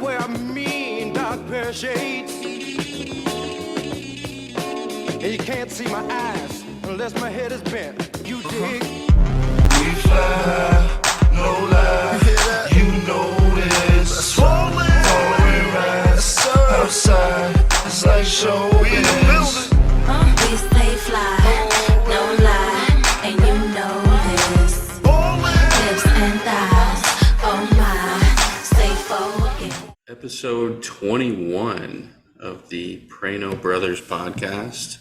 wear a mean dark pair of shades. And you can't see my eyes unless my head is bent. You dig? We fly, no lie. You know this. Foreign rise outside. It's like showbiz. We stay fly, no lie, and you know this. Hips and thighs, oh my, stay focused. Episode 21 of the Prano Brothers podcast.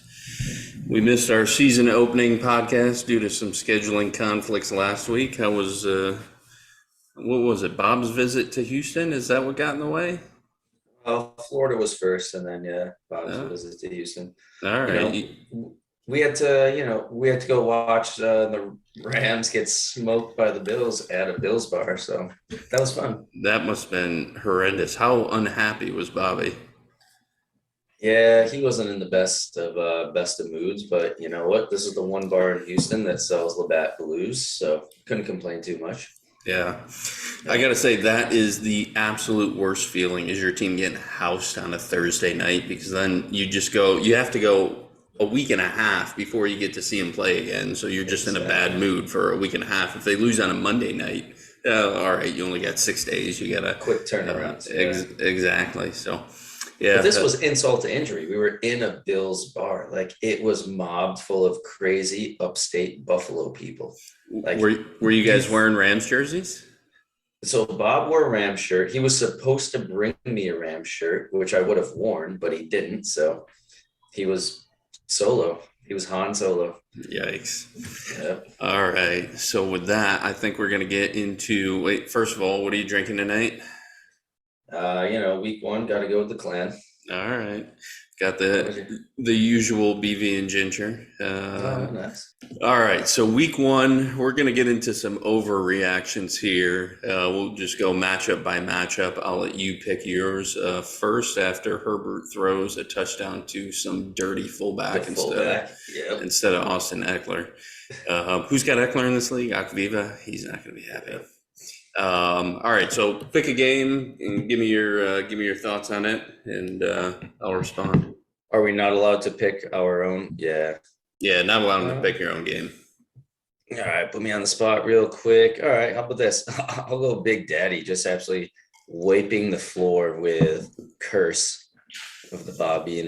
We missed our season opening podcast due to some scheduling conflicts last week. How was, what was it, Bob's visit to Houston? Is that what got in the way? Well, Florida was first, and then Bob's visit to Houston. All right. You know, we had to go watch the Rams get smoked by the Bills at a Bills bar, so that was fun. That must have been horrendous. How unhappy was Bobby? Yeah, he wasn't in the best of moods, but you know what? This is the one bar in Houston that sells Labatt Blues, so couldn't complain too much. Yeah. I got to say, that is the absolute worst feeling, is your team getting housed on a Thursday night, because then you have to go a week and a half before you get to see them play again. So you're just in a bad mood for a week and a half. If they lose on a Monday night, all right, you only got 6 days. You got a quick turnaround. Exactly. So, yeah. But this was insult to injury. We were in a Bills bar. Like, it was mobbed full of crazy upstate Buffalo people. Like, were you guys wearing Rams jerseys? So Bob wore a Rams shirt. He was supposed to bring me a Rams shirt, which I would have worn, but he didn't. So he was solo. He was Han Solo. Yikes. Yep. All right. So with that, I think we're going to get into, first of all, what are you drinking tonight? Week one, got to go with the Clan. All right. Got the usual BV and ginger. Nice. All right. So week one, we're going to get into some overreactions here. We'll just go matchup by matchup. I'll let you pick yours first after Herbert throws a touchdown to some dirty fullback instead of Austin Eckler. Who's got Eckler in this league? Akviva. He's not going to be happy. All right, so pick a game and give me your thoughts on it, and I'll respond. Are we not allowed to pick our own? Yeah, not allowed to pick your own game. All right, put me on the spot real quick. All right, how about this? I'll go Big Daddy, just absolutely wiping the floor with curse of the Bobby.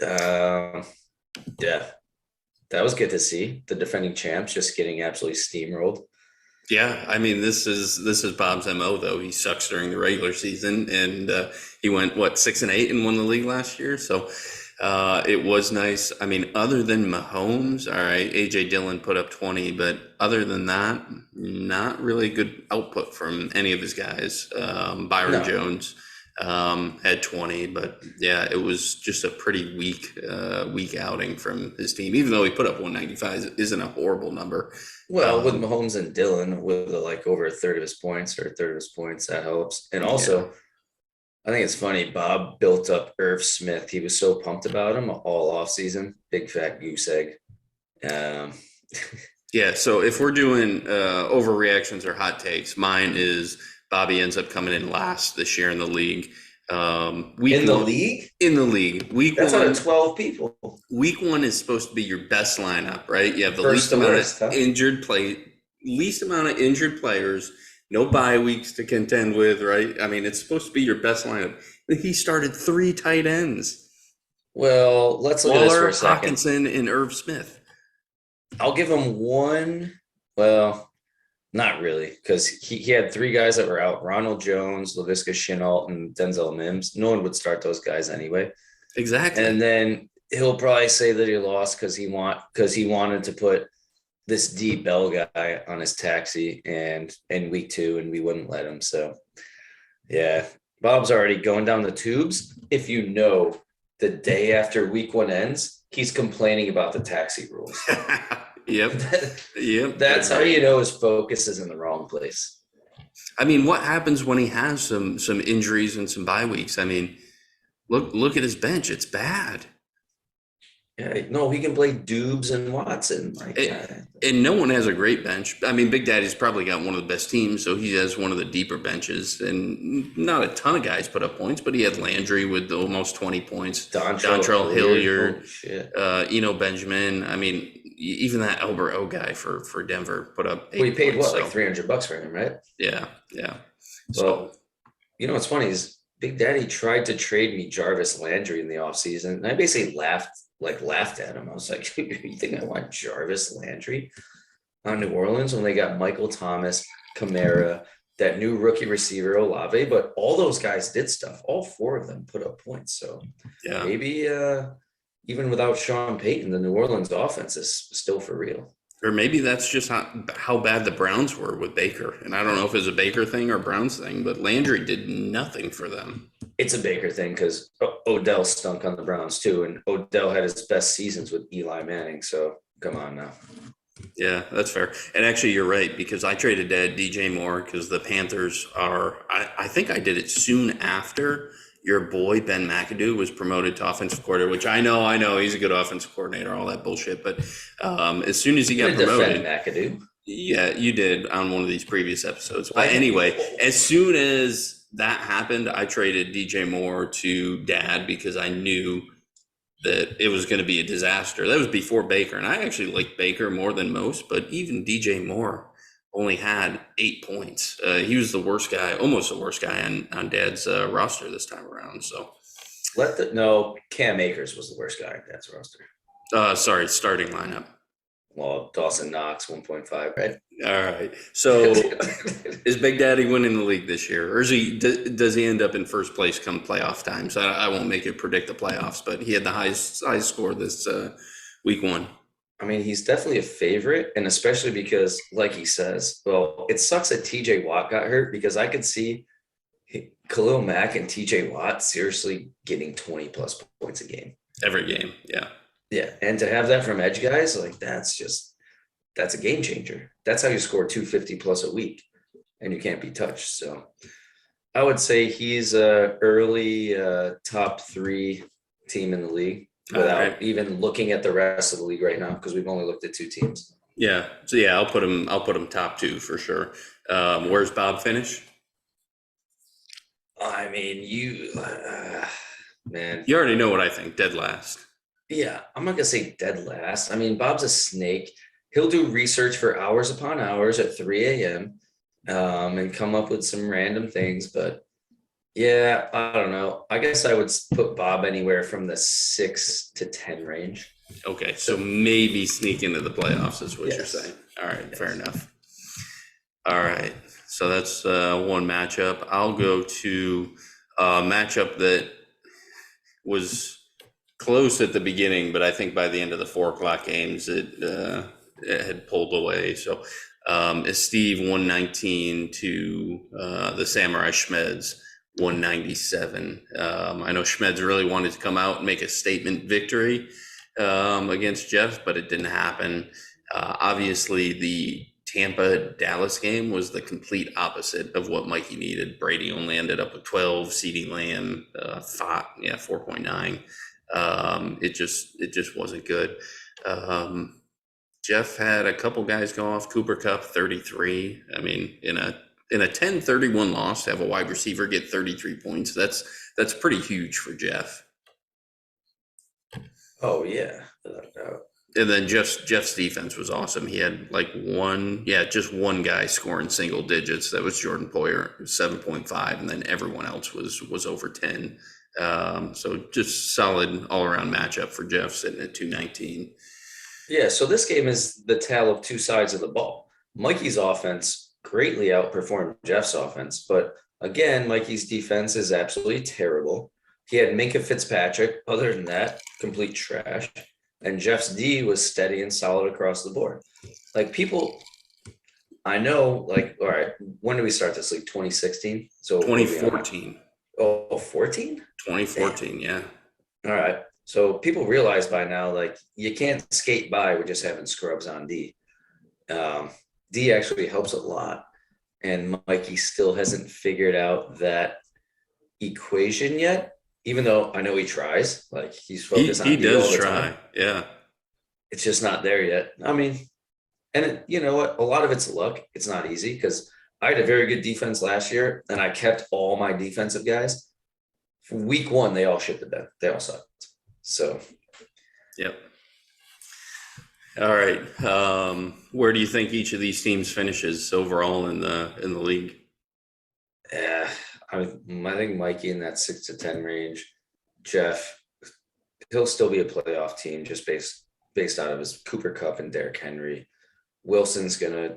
Yeah, that was good to see. The defending champs just getting absolutely steamrolled. Yeah, I mean, this is Bob's MO, though. He sucks during the regular season, and he went 6-8 and won the league last year. So it was nice. I mean, other than Mahomes, all right, AJ Dillon put up 20, but other than that, not really good output from any of his guys. Byron Jones had 20, but yeah, it was just a pretty weak outing from his team. Even though he put up 195, isn't a horrible number. Well, with Mahomes and Dillon, with over a third of his points, that helps. And also, I think it's funny, Bob built up Irv Smith. He was so pumped about him all offseason. Big fat goose egg. Yeah, so if we're doing overreactions or hot takes, mine is Bobby ends up coming in last this year in the league. In the league? That's out of 12 people. Week one is supposed to be your best lineup, right? You have the least amount of injured players, no bye weeks to contend with, right? I mean, it's supposed to be your best lineup. He started 3 tight ends. Well, let's look at this for a second. Hawkinson and Irv Smith. I'll give him one. Well, not really, because he had 3 guys that were out: Ronald Jones, Laviska Shenault, and Denzel Mims. No one would start those guys anyway. Exactly. And then he'll probably say that he lost because he wanted to put this D Bell guy on his taxi and in week 2, and we wouldn't let him. So yeah, Bob's already going down the tubes. If you know, the day after week 1 ends, he's complaining about the taxi rules. Yep. That's how you know his focus is in the wrong place. I mean, what happens when he has some injuries and some bye weeks? I mean, look at his bench. It's bad. Yeah, no, he can play Dubes and Watson. Like, And no one has a great bench. I mean, Big Daddy's probably got one of the best teams, so he has one of the deeper benches. And not a ton of guys put up points, but he had Landry with almost 20 points. Dontrell Hilliard, holy shit. Benjamin. I mean, even that Albert O guy for Denver put up 8 Well, he paid points. what, like $300 for him, right? Yeah, yeah. Well, you know what's funny is Big Daddy tried to trade me Jarvis Landry in the offseason, and I basically laughed at him. I was like, you think I want Jarvis Landry on New Orleans when they got Michael Thomas, Kamara, that new rookie receiver Olave? But all those guys did stuff. All 4 of them put up points. So yeah, maybe even without Sean Payton, the New Orleans offense is still for real. or maybe that's just how bad the Browns were with Baker. And I don't know if it's a Baker thing or Browns thing, but Landry did nothing for them. It's a Baker thing because Odell stunk on the Browns too, and Odell had his best seasons with Eli Manning. So come on now. Yeah, that's fair. And actually, you're right, because I traded DJ Moore because the Panthers are, I think I did it soon after your boy Ben McAdoo was promoted to offensive coordinator, which I know he's a good offensive coordinator, all that bullshit. But as soon as he got promoted, McAdoo. Yeah, you did on one of these previous episodes. But anyway, as soon as that happened, I traded DJ Moore to Dad because I knew that it was going to be a disaster. That was before Baker, and I actually liked Baker more than most, but even DJ Moore only had 8 points. He was the worst guy, almost the worst guy on Dad's roster this time around. So Cam Akers was the worst guy on Dad's roster. Sorry, starting lineup. Well, Dawson Knox, 1.5, right? All right. So is Big Daddy winning the league this year? Or does he end up in first place come playoff time? So I won't make it predict the playoffs, but he had the highest score this week 1. I mean, he's definitely a favorite, and especially because, like he says, well, it sucks that TJ Watt got hurt because I could see Khalil Mack and TJ Watt seriously getting 20 plus points a game. Every game, yeah. Yeah, and to have that from edge guys, like that's a game changer. That's how you score 250 plus a week, and you can't be touched. So I would say he's a early top 3 team in the league without even looking at the rest of the league right now because we've only looked at 2 teams. Yeah. So yeah, I'll put him top 2 for sure. Where's Bob finish? I mean, man, you already know what I think. Dead last. Yeah, I'm not gonna say dead last. I mean, Bob's a snake. He'll do research for hours upon hours at 3 a.m. And come up with some random things. But yeah, I don't know. I guess I would put Bob anywhere from the 6 to 10 range. Okay, so maybe sneak into the playoffs is what you're saying. All right, Yes. Fair enough. All right, so that's one matchup. I'll go to a matchup that was close at the beginning, but I think by the end of the 4:00 games, it had pulled away. So it's Steve 119 to the Samurai Schmeds 197. I know Schmeds really wanted to come out and make a statement victory against Jeff, but it didn't happen. Obviously, the Tampa-Dallas game was the complete opposite of what Mikey needed. Brady only ended up with 12, CeeDee Lamb 4.9. It just wasn't good. Jeff had a couple guys go off. Cooper Kupp 33. I mean, in a 10-31 loss, to have a wide receiver get 33 points, that's pretty huge for Jeff. Oh yeah, without a doubt. And then Jeff's defense was awesome. He had just one guy scoring single digits. That was Jordan Poyer, 7.5, and then everyone else was over 10. So just solid all around matchup for Jeff sitting at 219. Yeah, so this game is the tale of 2 sides of the ball. Mikey's offense greatly outperformed Jeff's offense, but again, Mikey's defense is absolutely terrible. He had Minka Fitzpatrick. Other than that, complete trash. And Jeff's D was steady and solid across the board. Like people, I know, like, all right, when did we start this league? 2016? So 2014. Oh, 14? 2014, yeah. All right. So people realize by now, like, you can't skate by with just having scrubs on D. D actually helps a lot. And Mikey still hasn't figured out that equation yet. even though I know he tries, like he's He focused he on D all does the time, try. Yeah. it's just not there yet. I mean, and you know what? A lot of it's luck. It's not easy because I had a very good defense last year, and I kept all my defensive guys. For week one, they all shit the bed. They all sucked. So, Yep. All right. Where do you think each of these teams finishes overall in the league? yeah, I think Mikey in that 6 to 10 range. Jeff, he'll still be a playoff team just based out of his Cooper Cup and Derrick Henry. Wilson's gonna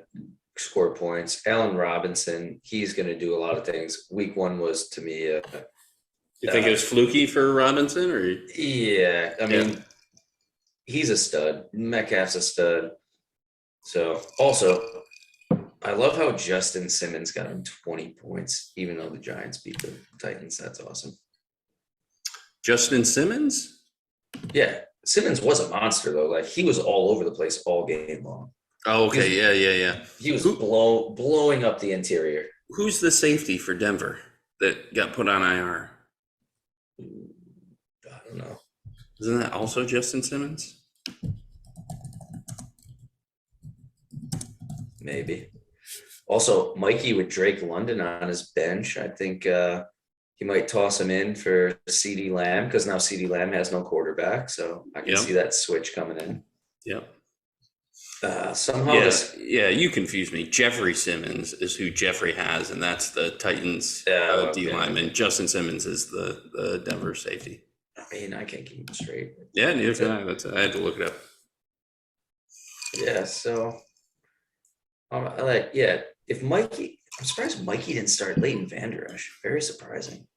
score points. Allen Robinson, he's gonna do a lot of things. Week one was to me, You think it was fluky for Robinson, or yeah. I mean, he's a stud. Metcalf's a stud. So also, I love how Justin Simmons got him 20 points, even though the Giants beat the Titans. That's awesome. Justin Simmons? Yeah, Simmons was a monster though. Like he was all over the place all game long. Oh, okay. Yeah. He was blowing up the interior. Who's the safety for Denver that got put on IR? I don't know. Isn't that also Justin Simmons? Maybe. Also, Mikey with Drake London on his bench. I think he might toss him in for CeeDee Lamb because now CeeDee Lamb has no quarterback. So I can see that switch coming in. Yep. Somehow yeah, you confuse me. Jeffrey Simmons is who Jeffrey has, and that's the Titans D lineman. Justin Simmons is the Denver safety. I mean, I can't keep him straight. Yeah, neither can I. I had to look it up. Yeah, so if Mikey, I'm surprised Mikey didn't start Leighton Vander Esch. Very surprising.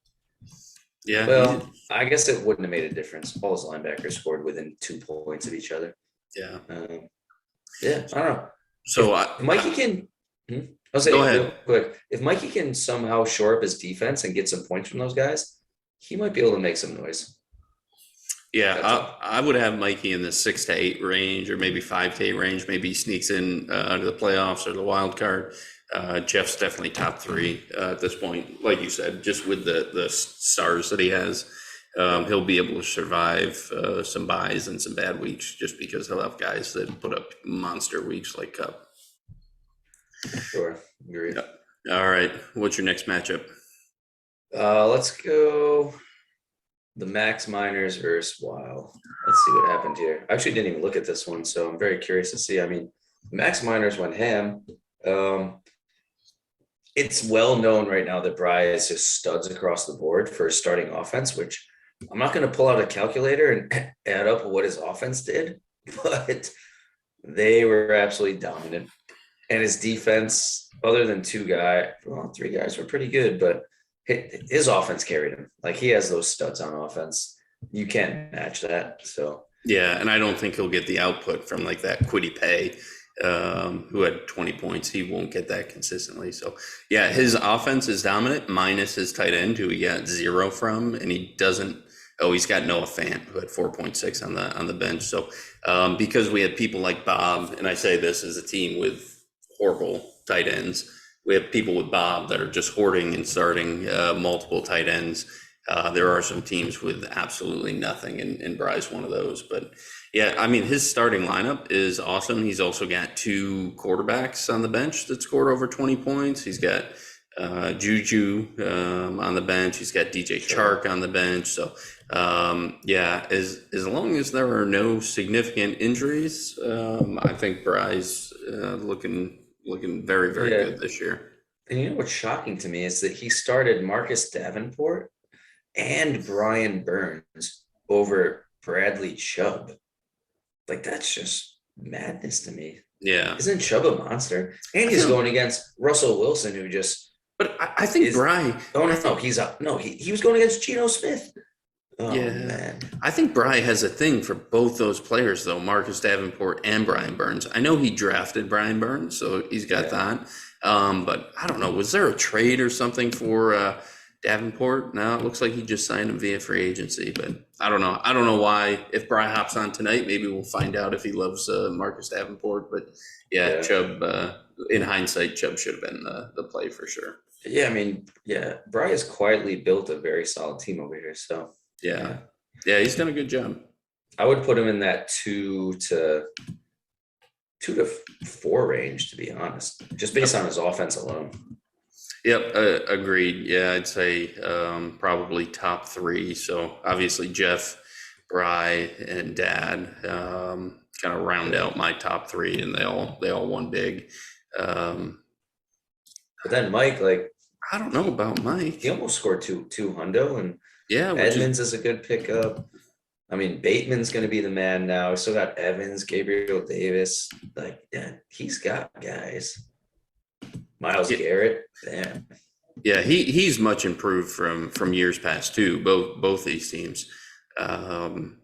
Yeah. Well, I guess it wouldn't have made a difference. All his linebackers scored within 2 points of each other. Yeah. Yeah, I don't know. So if Mikey can. I'll say go ahead. Real quick. If Mikey can somehow shore up his defense and get some points from those guys, he might be able to make some noise. Yeah, I would have Mikey in the 6 to 8 range, or maybe 5 to 8 range. Maybe he sneaks in to the playoffs or the wild card. Jeff's definitely top 3 at this point. Like you said, just with the stars that he has, he'll be able to survive some buys and some bad weeks, just because he'll have guys that put up monster weeks like Cup. Sure, agree. Yeah. All right, what's your next matchup? Let's go. The Max Miners versus Wow. Let's see what happened here. I actually didn't even look at this one, so I'm very curious to see. I mean, Max Miners went ham. It's well known right now that Bry is just studs across the board for his starting offense, which I'm not going to pull out a calculator and add up what his offense did, but they were absolutely dominant. And his defense, other than 3 guys were pretty good, but his offense carried him. Like he has those studs on offense. You can't match that. So yeah, and I don't think he'll get the output from like that Kwity Paye, who had 20 points. He won't get that consistently. So yeah, his offense is dominant minus his tight end, who he got 0 from, and he doesn't. Oh, he's got Noah Fant, who had 4.6 on the bench. So because we had people like Bob, and I say this as a team with horrible tight ends. We have people with Bob that are just hoarding and starting multiple tight ends. There are some teams with absolutely nothing, and Bry's one of those. But yeah, I mean, his starting lineup is awesome. He's also got 2 quarterbacks on the bench that scored over 20 points. He's got Juju on the bench. He's got DJ Chark on the bench. So yeah, as long as there are no significant injuries, I think Bry's looking very, very good this year. And you know what's shocking to me is that he started Marcus Davenport and Brian Burns over Bradley Chubb. Like that's just madness to me. Yeah. Isn't Chubb a monster? And he's going against Russell Wilson, who just. But I think Bry. Oh no, he's up. No, he was going against Geno Smith. Oh, yeah, man. I think Bry has a thing for both those players, though, Marcus Davenport and Brian Burns. I know he drafted Brian Burns, so he's got that. But I don't know. Was there a trade or something for Davenport? No, it looks like he just signed him via free agency. But I don't know. I don't know why. If Bry hops on tonight, maybe we'll find out if he loves Marcus Davenport. But yeah, Chubb, in hindsight, Chubb should have been the play for sure. Yeah, I mean, yeah, Bry's quietly built a very solid team over here. So Yeah. Yeah, he's done a good job. I would put him in that 2 to 4 range, to be honest, just based on his offense alone. Yep, agreed. Yeah, I'd say probably top three. So obviously Jeff, Bry, and Dad kind of round out my top three, and they all won big. But then Mike, like, I don't know about Mike. he almost scored two hundo, and Yeah, Edmonds is a good pickup. I mean, Bateman's going to be the man now. We still got Evans, Gabriel Davis. Like, yeah, he's got guys. Miles Garrett, damn. yeah, he's much improved from years past too. Both these teams, and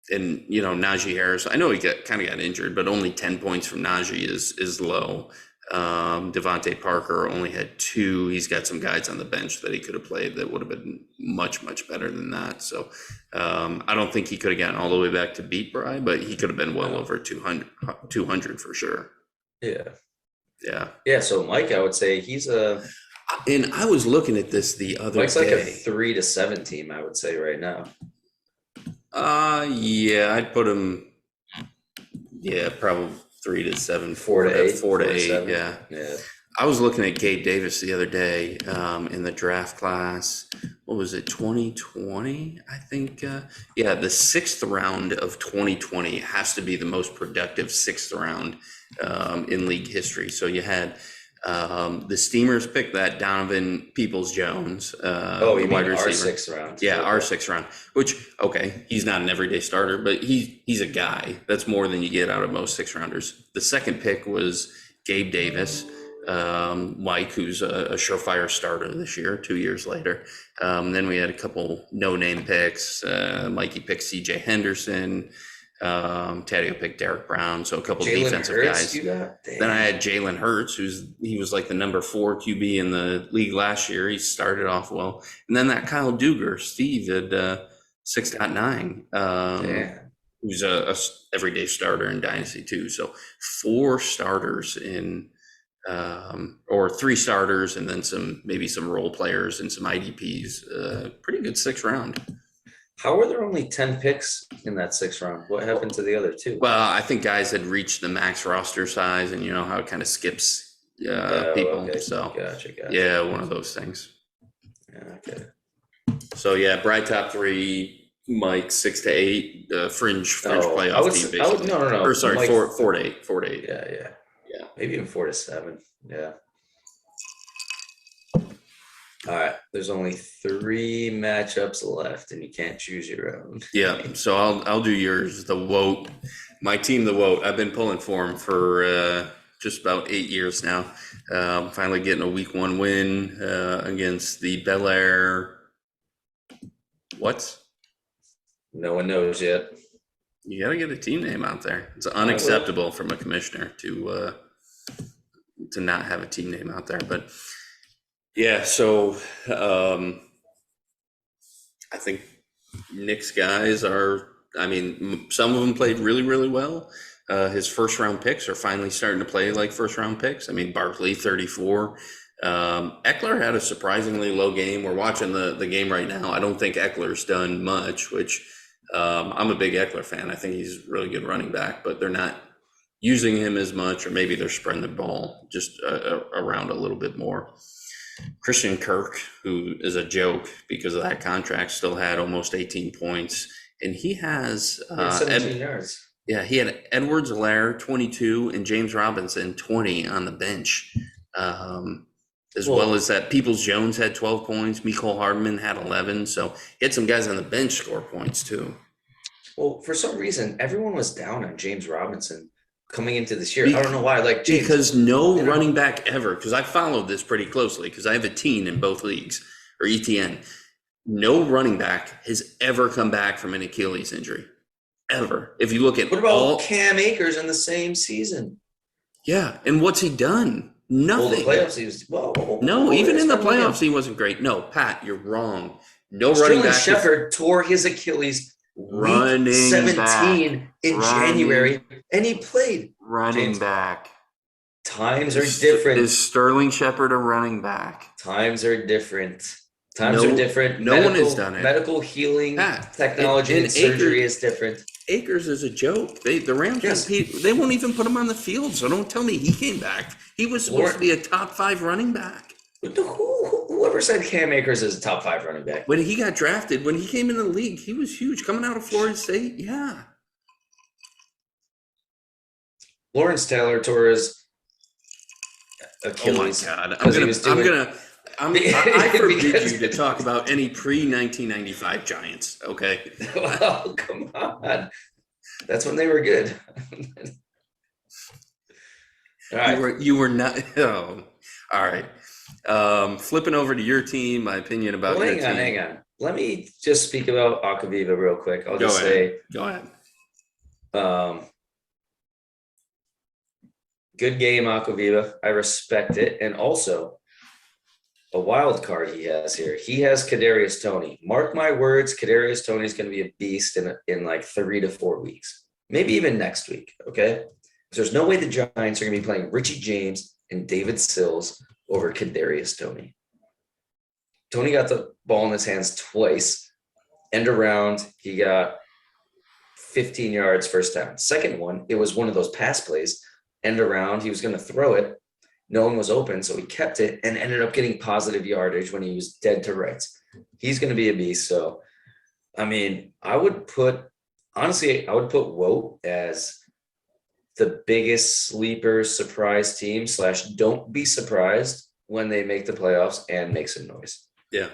you know Najee Harris. I know he kind of got injured, but only 10 points from Najee is low. Devontae Parker only had 2. He's got some guys on the bench that he could have played that would have been much better than that. So I don't think he could have gotten all the way back to beat Bry, but he could have been well over 200 for sure. Yeah. So Mike, I would say he's And I was looking at this the other Mike's day. like a 3 to 7 team, I would say right now. Yeah, I'd put him. Yeah, probably 3 to 7, 4 to 8, 4 to 8. 7. Yeah. Yeah. I was looking at Gabe Davis the other day in the draft class. What was it, 2020? I think. Yeah, the 6th round of 2020 has to be the most productive 6th round in league history. So you had the Steamers pick that Donovan Peoples-Jones. You mean our 6th round? Yeah, our 6th round. Which, okay, he's not an everyday starter, but he's a guy. That's more than you get out of most 6th rounders. The second pick was Gabe Davis. Mike, who's a surefire starter this year, 2 years later. Then we had a couple no-name picks. Mikey picked CJ Henderson. Taddeo picked Derek Brown. So a couple defensive guys. Then I had Jalen Hurts, he was like the number 4 QB in the league last year. He started off well. And then that Kyle Duggar, Steve, at 6.9. Who's a everyday starter in Dynasty too. So 4 starters in or 3 starters and then maybe some role players and some IDPs. Pretty good 6th round. How were there only 10 picks in that 6th round? What happened to the other 2? Well, I think guys had reached the max roster size, and you know how it kind of skips people. Okay. So Gotcha. yeah, one of those things. Yeah, okay. So yeah, Brad top 3, Mike 6 to 8, fringe playoff team basically. No. Or sorry, Mike, 4 to 8. 4 to 8. Yeah. Maybe even 4 to 7. Yeah. All right. There's only 3 matchups left, and you can't choose your own. Yeah. So I'll do yours. The Woat, my team, the Woat. I've been pulling for him for just about 8 years now. Finally getting a week 1 win against the Bel Air. What? No one knows yet. You got to get a team name out there. It's unacceptable from a commissioner to not have a team name out there. But yeah, so I think Nick's guys are. I mean, some of them played really, really well. His first round picks are finally starting to play like first round picks. I mean, Barkley 34. Eckler had a surprisingly low game. We're watching the game right now. I don't think Eckler's done much, which I'm a big Eckler fan. I think he's a really good running back, but they're not using him as much, or maybe they're spreading the ball just around a little bit more. Christian Kirk, who is a joke because of that contract, still had almost 18 points, and he has 17 yards. Yeah, he had Edwards-Helaire 22 and James Robinson 20 on the bench. Well as that Peoples-Jones had 12 points, Mecole Hardman had 11. So he had some guys on the bench score points too. Well, for some reason, everyone was down on James Robinson coming into this year. I don't know why. Like James, because no running back ever, because I followed this pretty closely because I have a teen in both leagues, or ETN. No running back has ever come back from an Achilles injury. Ever. If you look at what about Cam Akers in the same season? Yeah, and what's he done? Nothing. Well, the playoffs, he was even in the playoffs, he wasn't great. No, Pat, you're wrong. No running back. Shepard tore his Achilles week 17 in January, and he played. Running back. Times are different. Is Sterling Shepard a running back? Times are different. Times are different. No one has done it. Medical healing Pat, technology and surgery is different. Akers is a joke. The Rams Yes. they won't even put him on the field. So don't tell me he came back. He was supposed to be a top 5 running back. Whoever said Cam Akers is a top 5 running back? When he got drafted, when he came in the league, he was huge. Coming out of Florida State, yeah. Lawrence Taylor tore his Achilles. Oh my God! I forbid you to talk about any pre-1995 Giants. Okay. Well, come on. That's when they were good. All right. You were not. Oh, all right. Flipping over to your team, my opinion about your team. Hang on. Let me just speak about Akaviva real quick. I'll just say. Go ahead. Good game, Akaviva. I respect it. And also, a wild card he has here. He has Kadarius Toney. Mark my words, Kadarius Toney is going to be a beast in like 3 to 4 weeks, maybe even next week. Okay, because there's no way the Giants are going to be playing Richie James and David Sills over Kadarius Toney. Toney got the ball in his hands twice. End around, he got 15 yards first down. Second one, it was one of those pass plays. End around, he was going to throw it. No one was open, so he kept it and ended up getting positive yardage when he was dead to rights. He's going to be a beast. So, I mean, I would put Wout as the biggest sleeper surprise team / don't be surprised when they make the playoffs and make some noise. Yeah.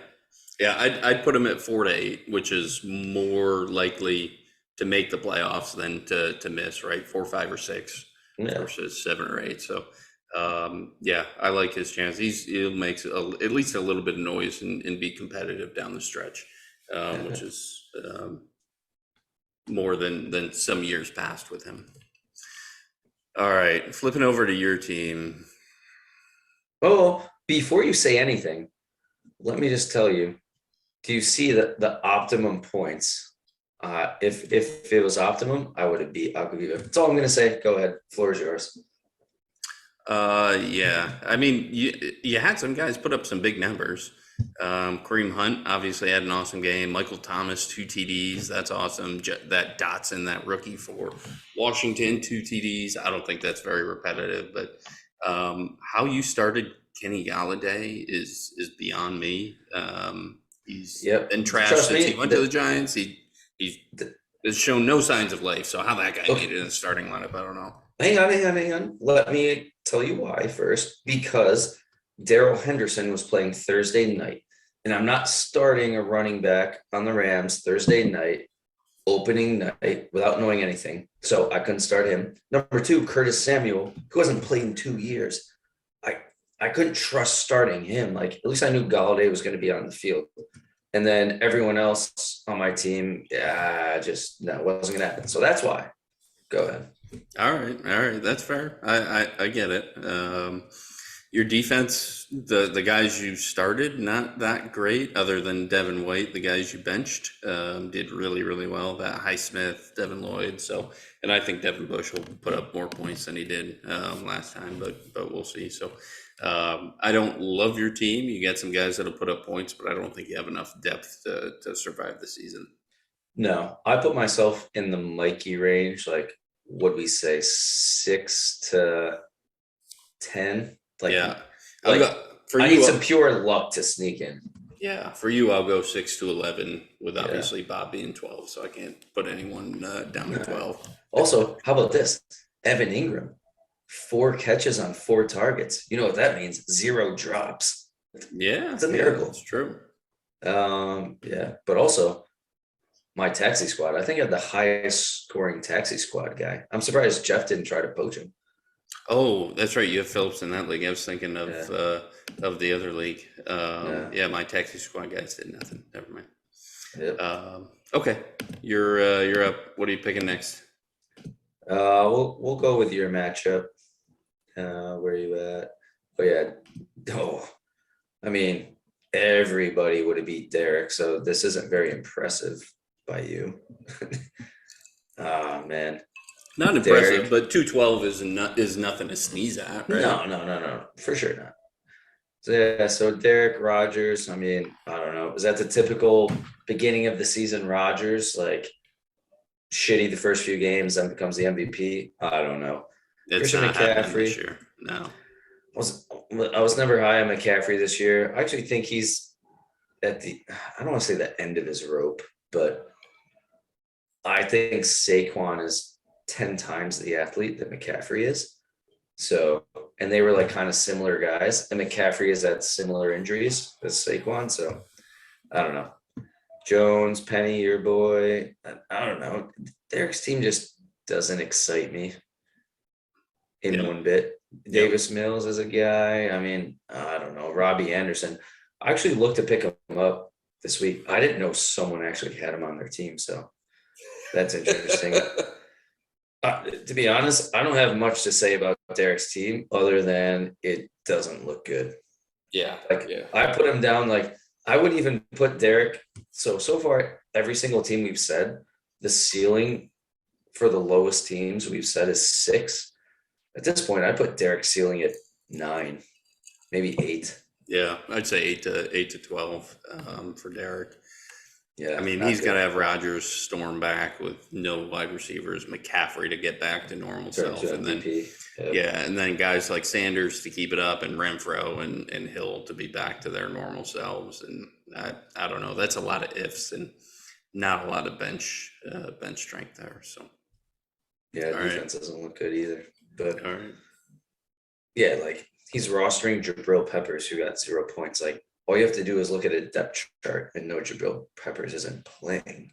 I'd put him at 4 to 8, which is more likely to make the playoffs than to miss, right? 4, 5, or 6 versus 7 or 8. So. I like his chance. He'll make at least a little bit of noise and be competitive down the stretch, which is more than some years past with him. All right, flipping over to your team. Oh, before you say anything, let me just tell you, do you see the optimum points? If it was optimum, I would have beat Akaviva. That's all I'm going to say. Go ahead. Floor is yours. I mean, you had some guys put up some big numbers. Kareem Hunt obviously had an awesome game. Michael Thomas, 2 TDs. That's awesome. That Dotson, that rookie for Washington, 2 TDs. I don't think that's very repetitive, but how you started Kenny Galladay is beyond me. He's been trashed since he went to the Giants. He's has shown no signs of life. So how that guy made it in the starting lineup, I don't know. Hang on. Let me tell you why first. Because Darrell Henderson was playing Thursday night, and I'm not starting a running back on the Rams Thursday night, opening night, without knowing anything. So I couldn't start him. Number 2, Curtis Samuel, who hasn't played in 2 years. I couldn't trust starting him. Like, at least I knew Galladay was going to be on the field. And then everyone else on my team, it wasn't going to happen. So that's why. Go ahead. All right. That's fair. I get it. Your defense, the guys you started, not that great, other than Devin White. The guys you benched did really, really well. That Highsmith, Devin Lloyd. So, and I think Devin Bush will put up more points than he did last time, but we'll see. So, I don't love your team. You got some guys that'll put up points, but I don't think you have enough depth to survive the season. No, I put myself in the Mikey range, like, what we say, 6 to 10. Like, yeah, I need some pure luck to sneak in. Yeah, for you, I'll go 6 to 11 with obviously Bob being 12, so I can't put anyone down to 12. Also, how about this? Evan Ingram, 4 catches on 4 targets. You know what that means? 0 drops. Yeah, it's a miracle. It's true. But also my taxi squad. I think I had the highest scoring taxi squad guy. I'm surprised Jeff didn't try to poach him. Oh, that's right. You have Phillips in that league. I was thinking of the other league. My taxi squad guys did nothing. Never mind. Yep. Okay, you're up. What are you picking next? We'll go with your matchup. Where are you at? I mean, everybody would have beat Derek, so this isn't very impressive by you. Man. Not Derek. impressive, but 212 is nothing to sneeze at, right? No, for sure not. So yeah, so Derek Rogers. I mean, I don't know. Is that the typical beginning of the season Rogers, like shitty the first few games, then becomes the MVP? I don't know. It's Christian not happening this McCaffrey. year. No. I was never high on McCaffrey this year. I actually think he's at the, I don't want to say the end of his rope, but I think Saquon is 10 times the athlete that McCaffrey is. So, and they were like kind of similar guys, and McCaffrey has had similar injuries as Saquon. So, I don't know. Jones, Penny, your boy. I don't know. Derek's team just doesn't excite me in Yep. one bit. Davis Mills is a guy. I mean, I don't know. Robbie Anderson. I actually looked to pick him up this week. I didn't know someone actually had him on their team. So that's interesting. To be honest, I don't have much to say about Derek's team other than it doesn't look good. Yeah. Like Yeah. I put him down, like I wouldn't even put Derek. So far, every single team we've said, the ceiling for the lowest teams we've said is 6. At this point, I put Derek's ceiling at 9, maybe 8. Yeah. I'd say 8 to 12 for Derek. Yeah. I mean, not he's good. got to have Rodgers storm back with no wide receivers, McCaffrey to get back to normal Turn self, to and then MVP. Yep. yeah, and then guys like Sanders to keep it up, and Renfro and Hill to be back to their normal selves. And I don't know, that's a lot of ifs and not a lot of bench strength there. So Yeah, all right. defense doesn't look good either. But All right, yeah, like he's rostering Jabril Peppers, who got 0 points. Like all you have to do is look at a depth chart and know Jabril Peppers isn't playing.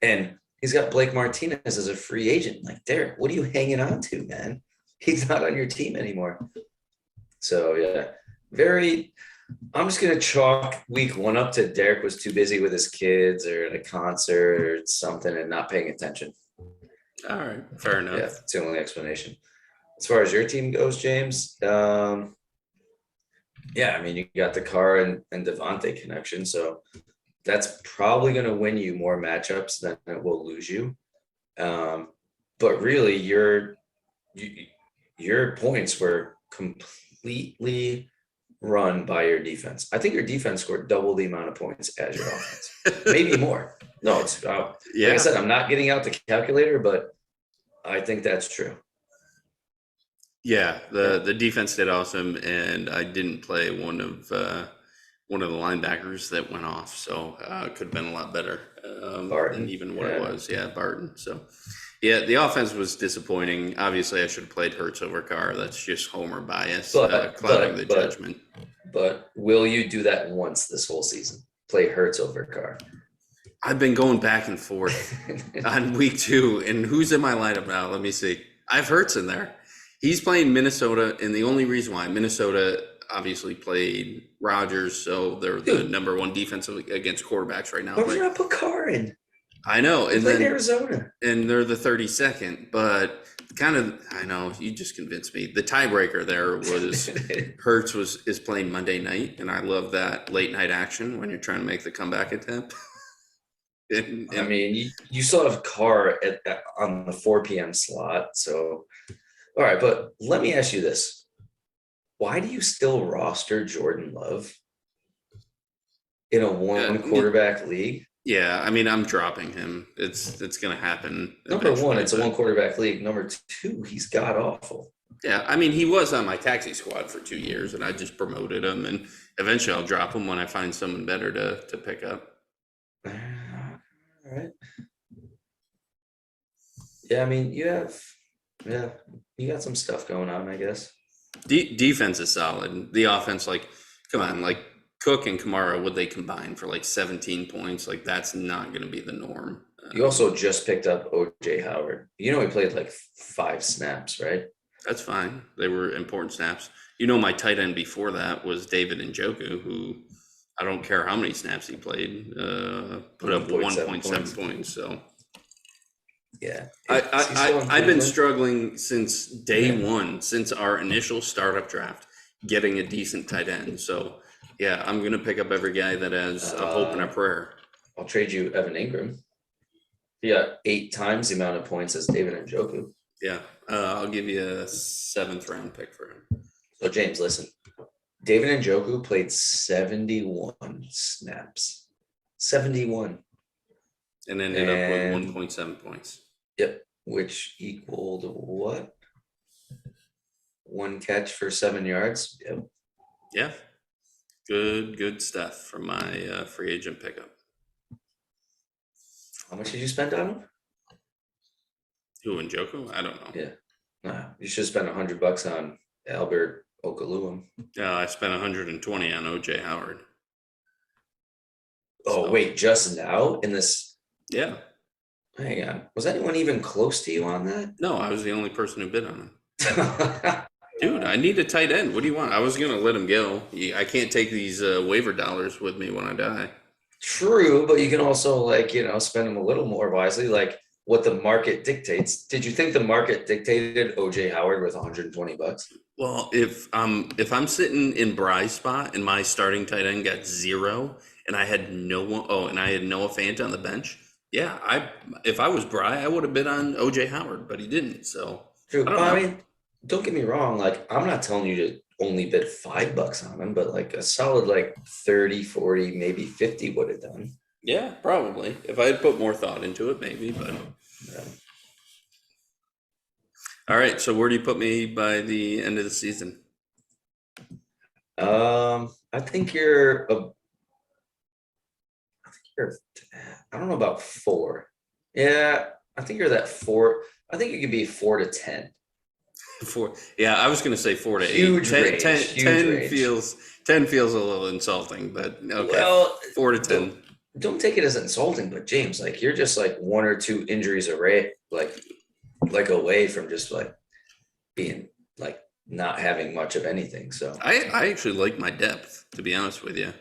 And he's got Blake Martinez as a free agent. Like, Derek, what are you hanging on to, man? He's not on your team anymore. So yeah, I'm just gonna chalk week 1 up to Derek was too busy with his kids or at a concert or something and not paying attention. all right, fair enough. Yeah, that's the only explanation. As far as your team goes, James, yeah, I mean, you got the Carr and Devontae connection, so that's probably going to win you more matchups than it will lose you. But really, your points were completely run by your defense. I think your defense scored double the amount of points as your offense, maybe more. No, it's like Yeah, I said, I'm not getting out the calculator, but I think that's true. yeah. The defense did awesome, and I didn't play one of the linebackers that went off, so it could have been a lot better Barton, than even what it yeah. was. Yeah, Barton. So yeah, the offense was disappointing. Obviously, I should have played Hurts over Carr. That's just homer bias, clouding the judgment. But will you do that once this whole season? Play Hurts over Carr? I've been going back and forth on week 2, and who's in my lineup now? Let me see. I have Hurts in there. He's playing Minnesota, and the only reason why Minnesota obviously played Rodgers, so they're the number 1 defense against quarterbacks right now. Why would you not put Carr in? I know, They and played then Arizona. and they're the 32nd, but kind of, I know, you just convinced me. The tiebreaker there was Hurts is playing Monday night, and I love that late night action when you're trying to make the comeback attempt. and I mean, you still have Carr on the 4 p.m. slot. So, all right, but let me ask you this. Why do you still roster Jordan Love in a one quarterback league? Yeah, I mean, I'm dropping him. It's going to happen. Number 1, it's a 1 quarterback league. Number 2, he's god awful. Yeah, I mean, he was on my taxi squad for 2 years, and I just promoted him, and eventually I'll drop him when I find someone better to pick up. All right. Yeah, I mean, you got some stuff going on, I guess. Defense is solid. The offense, like, come on, like Cook and Kamara, would they combine for like 17 points? Like, that's not going to be the norm. You also just picked up OJ Howard. You know, he played like 5 snaps, right? That's fine. They were important snaps. You know, my tight end before that was David Njoku, who I don't care how many snaps he played, put up 1.7 points. So yeah, I've been struggling since day 1, since our initial startup draft, getting a decent tight end. So yeah, I'm gonna pick up every guy that has a hope and a prayer. I'll trade you Evan Ingram. He got 8 times the amount of points as David Njoku. Yeah, I'll give you a 7th round pick for him. So James, listen. David Njoku played 71 snaps. 71. And ended up with 1.7 points. Yep. Which equaled what? 1 catch for 7 yards. Yep. Yeah. Good stuff from my free agent pickup. How much did you spend on him? Who, Njoku? I don't know. Yeah. Nah, you should spend $100 on Albert Okaluum. I spent 120 on OJ Howard. Oh, So- wait, just now in this? Yeah. Hang on. Was anyone even close to you on that? No, I was the only person who bid on him. Dude, I need a tight end. What do you want? I was going to let him go. I can't take these waiver dollars with me when I die. True, but you can also spend them a little more wisely, like what the market dictates. Did you think the market dictated OJ Howard with $120? Well, if I'm sitting in Bry's spot and my starting tight end got 0 and I had no one, and I had Noah Fant on the bench, yeah, if I was Bry, I would have bid on OJ Howard, but he didn't. So True. I don't I know. mean, don't get me wrong. Like, I'm not telling you to only bid $5 on him, but like a solid 30, 40, maybe 50 would have done. Yeah, probably. If I had put more thought into it, maybe. But Yeah. all right. So where do you put me by the end of the season? I think you're I don't know about 4. Yeah, I think you're that 4. I think you could be 4 to 10. 4. Yeah, I was going to say 4 to 8. Huge 10, range, 10, huge 10 range. feels a little insulting, but okay. Well, 4 to 10. don't take it as insulting, but James, you're just 1 or 2 injuries away, away from just being not having much of anything. So I actually like my depth, to be honest with you.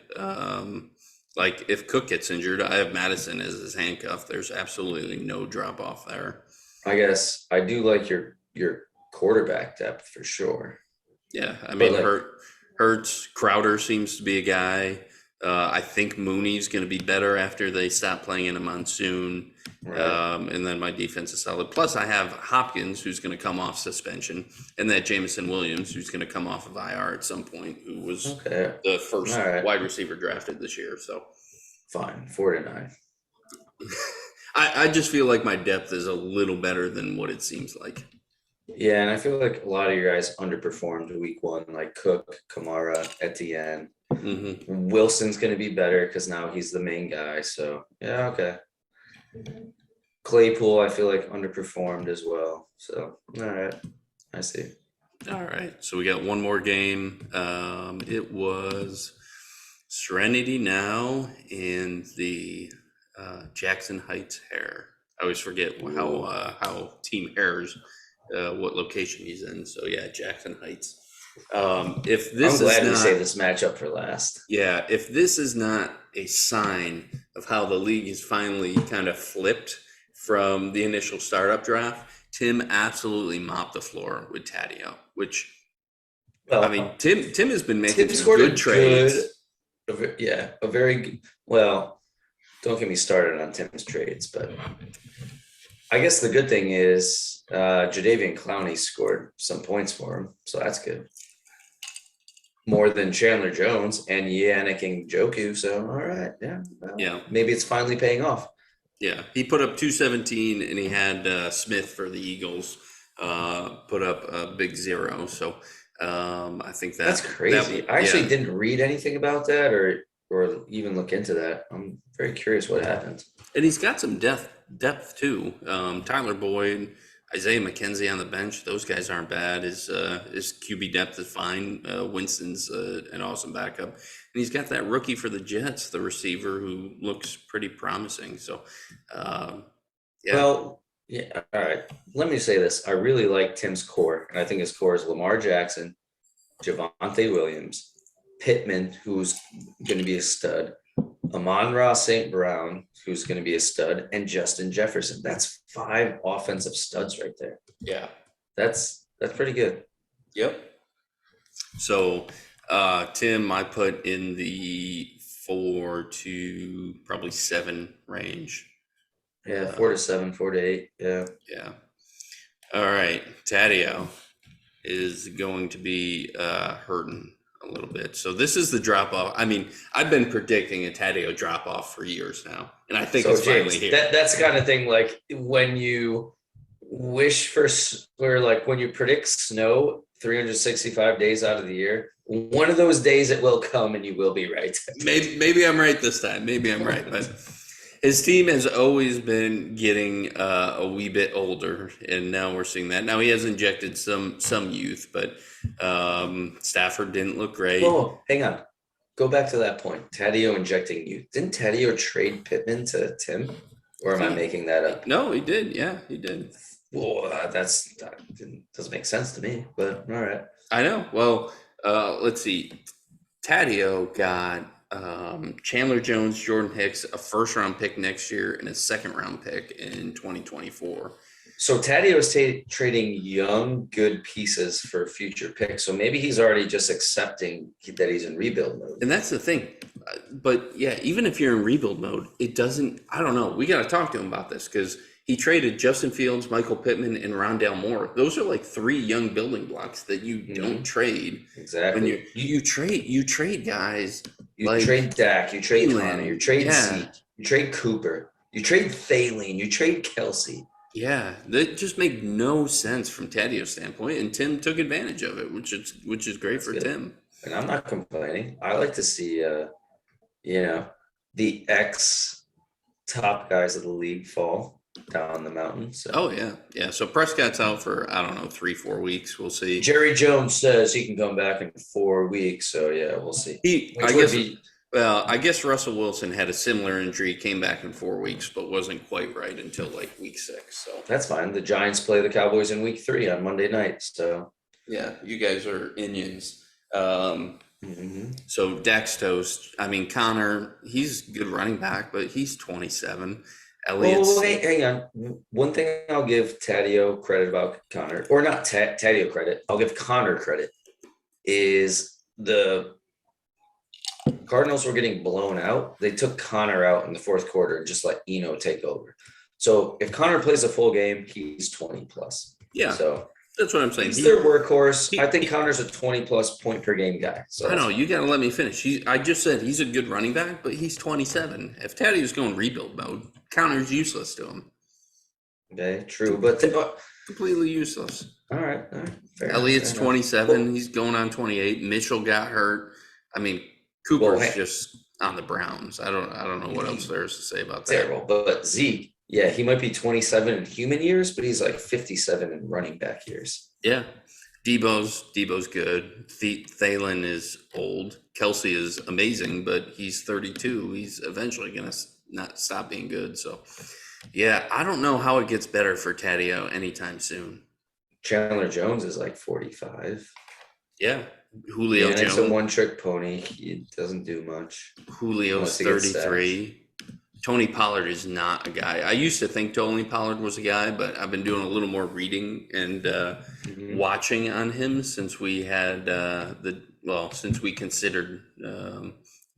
If Cook gets injured, I have Madison as his handcuff. There's absolutely no drop off there. I guess I do like your quarterback depth for sure. Yeah, I mean, Hurts, Crowder seems to be a guy. I think Mooney's going to be better after they stop playing in a monsoon. Right. And then my defense is solid. Plus, I have Hopkins, who's going to come off suspension, and that Jameson Williams, who's going to come off of IR at some point, who was the first wide receiver drafted this year. So fine, 4 to 9. I just feel like my depth is a little better than what it seems like. Yeah, and I feel like a lot of your guys underperformed week 1, like Cook, Kamara, Etienne. Mm-hmm. Wilson's going to be better because now he's the main guy. So, yeah, okay. Claypool, I feel like underperformed as well. So, all right. I see. All right. So we got one more game. It was Serenity Now and the Jackson Heights Hare. I always forget how Team Hare's what location he's in. So yeah, Jackson Heights. If this I'm glad is we not, saved this matchup for last. yeah, if this is not a sign of how the league is finally kind of flipped from the initial startup draft, Tim absolutely mopped the floor with Taddeo, which Well, I mean, Tim has been making Tim some scored good trades. a very good. Well, don't get me started on Tim's trades, but I guess the good thing is Jadeveon Clowney scored some points for him, so that's good. More than Chandler Jones and Yannick Njoku. So, all right. Yeah. Well, Yeah. Maybe it's finally paying off. Yeah, he put up 217, and he had Smith for the Eagles put up a big 0. So I think That's crazy. I actually didn't read anything about that or even look into that. I'm very curious what happened. And he's got some depth too. Tyler Boyd, Isaiah McKenzie on the bench. Those guys aren't bad. His QB depth is fine. Winston's an awesome backup. And he's got that rookie for the Jets, the receiver, who looks pretty promising. So, yeah. Well, yeah. All right. Let me say this. I really like Tim's core, and I think his core is Lamar Jackson, Javonte Williams, Pittman, who's going to be a stud, Amon-Ra St. Brown, who's going to be a stud, and Justin Jefferson. That's 5 offensive studs right there. Yeah. That's pretty good. Yep. So, Tim, I put in the 4 to probably 7 range. Yeah, 4 to 7, 4 to 8. Yeah. Yeah. All right. Taddeo is going to be hurting a little bit. So this is the drop off. I mean, I've been predicting a Taddeo drop off for years now, and I think So it's James, finally here. that's the kind of thing like when you wish for or like when you predict snow 365 days out of the year, one of those days it will come and you will be right. Maybe I'm right this time. Maybe I'm right, but his team has always been getting a wee bit older, and now we're seeing that. Now he has injected some youth, but Stafford didn't look great. Oh, hang on. Go back to that point. Taddeo injecting you. Didn't Taddeo trade Pittman to Tim? Or am I making that up? No, he did. Yeah, he did. Well, that doesn't make sense to me, but all right. I know. Well, let's see. Taddeo got Chandler Jones, Jordan Hicks, a first round pick next year, and a second round pick in 2024. So Taddeo is trading young, good pieces for future picks. So maybe he's already just accepting that he's in rebuild mode. And that's the thing. But yeah, even if you're in rebuild mode, it doesn't, I don't know. We got to talk to him about this because he traded Justin Fields, Michael Pittman, and Rondale Moore. Those are like 3 young building blocks that you don't trade. Exactly. When you trade guys. You like trade Dak, you trade Thielen, Connor, you trade Zeke, you trade Cooper, you trade Thielen, you trade Kelsey. Yeah, that just make no sense from Tadeo's standpoint, and Tim took advantage of it, which is great That's for good. Tim. And I'm not complaining. I like to see, the ex top guys of the league fall down the mountain. So. Oh yeah. So Prescott's out for I don't know 3-4 weeks. We'll see. Jerry Jones says he can come back in 4 weeks. So yeah, we'll see. I guess Russell Wilson had a similar injury, came back in 4 weeks, but wasn't quite right until like week 6. So that's fine. The Giants play the Cowboys in week 3 on Monday night. So yeah, you guys are Indians. Mm-hmm. So Dak's toast. I mean, Connor, he's a good running back, but he's 27. Elliott's. Oh, hang on. One thing I'll give Taddeo credit about Connor, or not Taddeo credit, I'll give Connor credit, is the Cardinals were getting blown out. They took Connor out in the 4th quarter and just let Eno take over. So if Connor plays a full game, he's 20 plus. Yeah. So that's what I'm saying. He's their workhorse. I think Connor's a 20-plus point per game guy. So I know you got to let me finish. I just said he's a good running back, but he's 27. If Taddy was going rebuild mode, Connor's useless to him. Okay, true, but Completely useless. all right. Fair Elliott's enough. 27. Well, He's going on 28. Mitchell got hurt. I mean, Cooper's just on the Browns. I don't know what else there is to say about that. terrible, but Zeke, yeah, he might be 27 in human years, but he's like 57 in running back years. Yeah. Debo's good. Thielen is old. Kelsey is amazing, but he's 32. He's eventually going to not stop being good. So, yeah, I don't know how it gets better for Taddeo anytime soon. Chandler Jones is like 45. Yeah. Julio It's Jones. a one-trick pony. He doesn't do much. Julio's Unless he gets 33. Tony Pollard is not a guy. I used to think Tony Pollard was a guy, but I've been doing a little more reading and watching on him since we had since we considered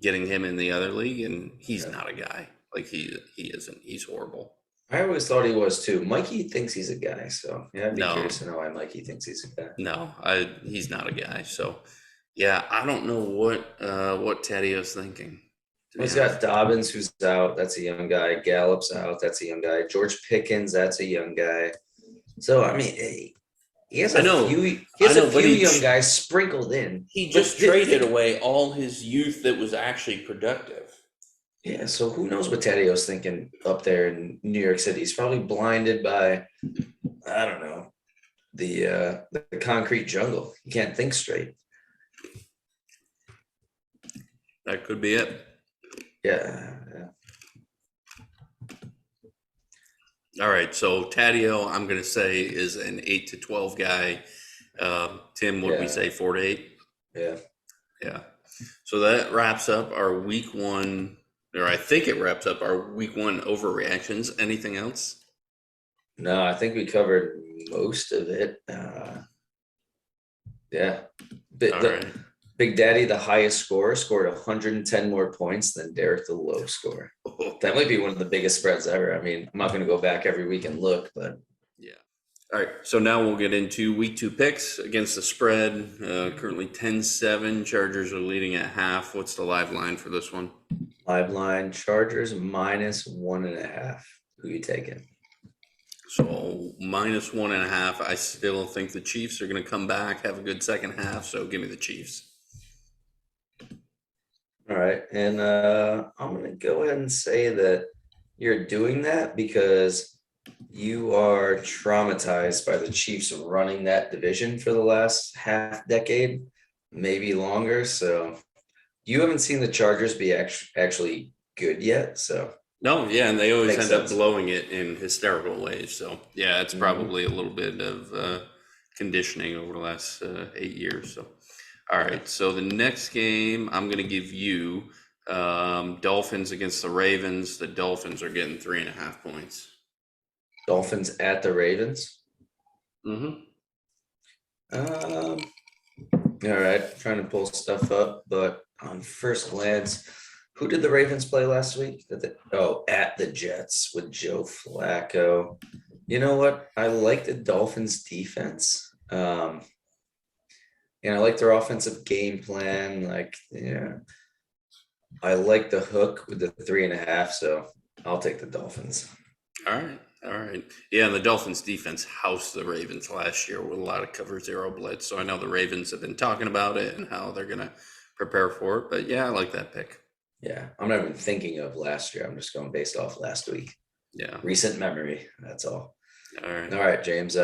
getting him in the other league, and he's not a guy. Like he isn't. He's horrible. I always thought he was too. Mikey thinks he's a guy, so yeah, I'd be No. curious to know why Mikey thinks he's a guy. No, he's not a guy. So yeah, I don't know what Tadeo's thinking. He's got Dobbins, who's out. That's a young guy. Gallup's out. That's a young guy. George Pickens, that's a young guy. So I mean, he has a few young guys sprinkled in. He just traded away all his youth that was actually productive. Yeah, so who knows what Tadeo's thinking up there in New York City? He's probably blinded by, I don't know, the concrete jungle. He can't think straight. That could be it. Yeah. All right, so Taddeo, I'm going to say, is an 8 to 12 guy. Tim, what we say, 4 to 8? Yeah. Yeah. So that wraps up our week 1, or I think it wraps up our week 1 overreactions. Anything else? No, I think we covered most of it. Yeah. All right. Big Daddy, the highest scorer, scored 110 more points than Derek, the low scorer. That might be one of the biggest spreads ever. I mean, I'm not going to go back every week and look, but Yeah. All right. So now we'll get into week 2 picks against the spread. Currently 10-7. Chargers are leading at half. What's the live line for this one? live line Chargers -1.5. Who you taking? So -1.5. I still think the Chiefs are going to come back, have a good second half. So give me the Chiefs. All right. And I'm going to go ahead and say that you're doing that because you are traumatized by the Chiefs running that division for the last half decade, maybe longer. So you haven't seen the Chargers be actually good yet. So No, yeah, and they always Makes end up sense. blowing it in hysterical ways. So yeah, it's probably a little bit of conditioning over the last 8 years. So all right, so the next game I'm going to give you Dolphins against the Ravens. The Dolphins are getting 3.5 points. Dolphins at the Ravens. Mm-hmm. All right, trying to pull stuff up, but on first glance, who did the Ravens play last week? At the Jets with Joe Flacco. You know what? I like the Dolphins defense. And I like their offensive game plan. Like, yeah, I like the hook with the 3.5. So I'll take the Dolphins. All right. All right. Yeah, and the Dolphins defense housed the Ravens last year with a lot of cover zero blitz. So I know the Ravens have been talking about it and how they're going to prepare for it. But yeah, I like that pick. Yeah, I'm not even thinking of last year. I'm just going based off last week. Yeah. Recent memory. That's all. All right. All right, James.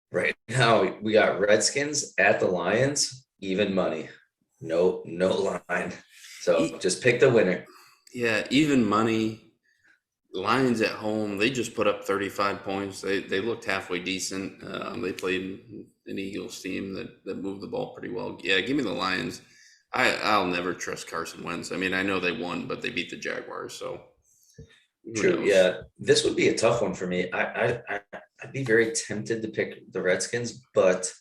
Right now we got Redskins at the Lions, even money. No line. So just pick the winner. Yeah, even money. Lions at home, they just put up 35 points. They looked halfway decent. They played an Eagles team that moved the ball pretty well. Yeah, give me the Lions. I'll never trust Carson Wentz. I mean, I know they won, but they beat the Jaguars, so who True. knows? Yeah, this would be a tough one for me. I'd be very tempted to pick the Redskins, but